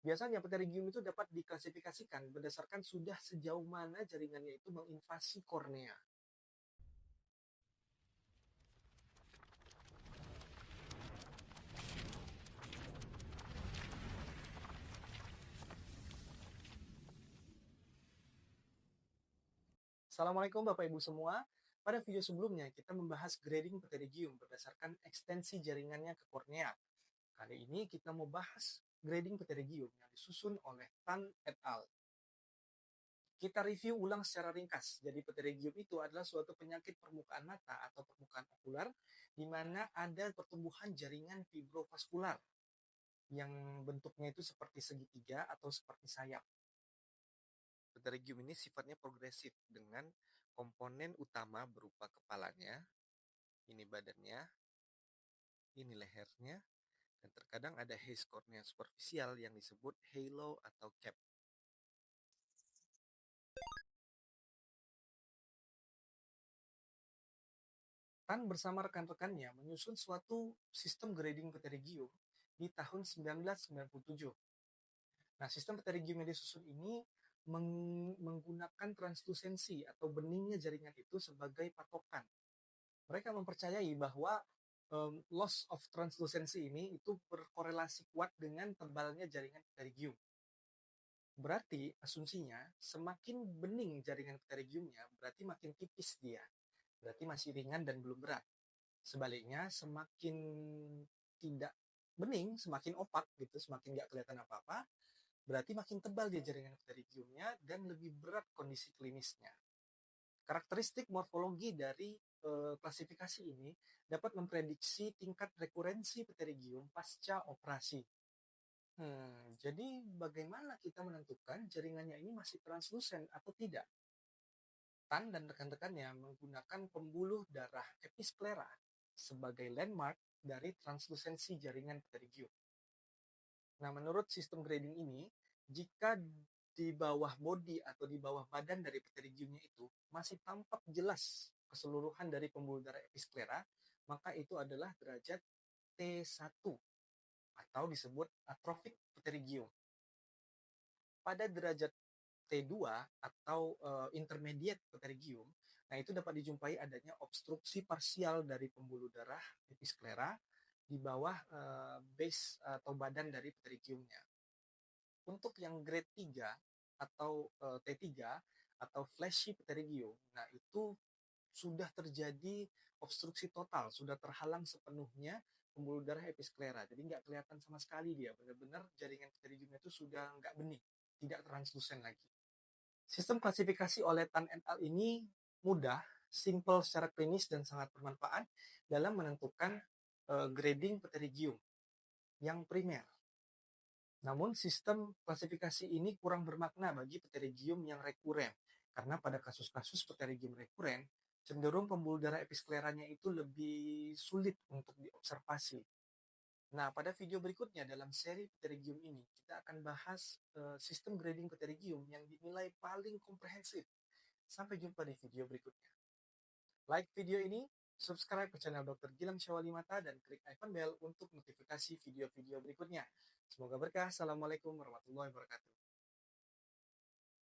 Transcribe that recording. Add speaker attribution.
Speaker 1: Biasanya pterygium itu dapat diklasifikasikan berdasarkan sudah sejauh mana jaringannya itu menginvasi kornea. Assalamualaikum Bapak Ibu semua. Pada video sebelumnya kita membahas grading pterygium berdasarkan ekstensi jaringannya ke kornea. Kali ini kita mau bahas grading pterygium yang disusun oleh Tan et al. Kita review ulang secara ringkas. Jadi pterygium itu adalah suatu penyakit permukaan mata atau permukaan okular di mana ada pertumbuhan jaringan fibrovaskular yang bentuknya itu seperti segitiga atau seperti sayap. Pterygium ini sifatnya progresif dengan komponen utama berupa kepalanya, ini badannya, ini lehernya, dan terkadang ada haze cornea superficial yang disebut halo atau cap. Tan bersama rekan-rekannya menyusun suatu sistem grading pterygium di tahun 1997. Nah, sistem pterygium yang disusun ini menggunakan translusensi atau beningnya jaringan itu sebagai patokan. Mereka mempercayai bahwa loss of translusensi ini itu berkorelasi kuat dengan tebalnya jaringan pterygium. Berarti asumsinya semakin bening jaringan pterygiumnya, berarti makin tipis dia. Berarti masih ringan dan belum berat. Sebaliknya semakin tidak bening, semakin opak gitu, semakin nggak kelihatan apa-apa, berarti makin tebal dia jaringan pterygiumnya dan lebih berat kondisi klinisnya. Karakteristik morfologi dari klasifikasi ini dapat memprediksi tingkat rekurensi pterygium pasca operasi. Jadi bagaimana kita menentukan jaringannya ini masih translusen atau tidak? Tan dan rekan-rekannya menggunakan pembuluh darah episklera sebagai landmark dari translusensi jaringan pterygium. Nah, menurut sistem grading ini, jika di bawah bodi atau di bawah badan dari pterygiumnya itu masih tampak jelas keseluruhan dari pembuluh darah episklera, maka itu adalah derajat T1 atau disebut atrophic pterygium. Pada derajat T2 atau intermediate pterygium, nah itu dapat dijumpai adanya obstruksi parsial dari pembuluh darah episklera di bawah base atau badan dari pterygiumnya. Untuk yang grade 3 atau T3 atau fleshy pterygium, nah itu sudah terjadi obstruksi total, sudah terhalang sepenuhnya pembuluh darah episklera. Jadi nggak kelihatan sama sekali dia, benar-benar jaringan pterygiumnya itu sudah nggak bening, tidak translusen lagi. Sistem klasifikasi oleh Tan et al. Ini mudah, simple secara klinis dan sangat bermanfaat dalam menentukan grading pterygium yang primer. Namun sistem klasifikasi ini kurang bermakna bagi pterygium yang rekuren, karena pada kasus-kasus pterygium rekuren, cenderung pembuluh darah episkleranya itu lebih sulit untuk diobservasi. Nah, pada video berikutnya dalam seri pterygium ini, kita akan bahas sistem grading pterygium yang dinilai paling komprehensif. Sampai jumpa di video berikutnya. Like video ini, subscribe ke channel Dr. Gilang Syawali Mata, dan klik icon bell untuk notifikasi video-video berikutnya. Semoga berkah. Assalamualaikum warahmatullahi wabarakatuh.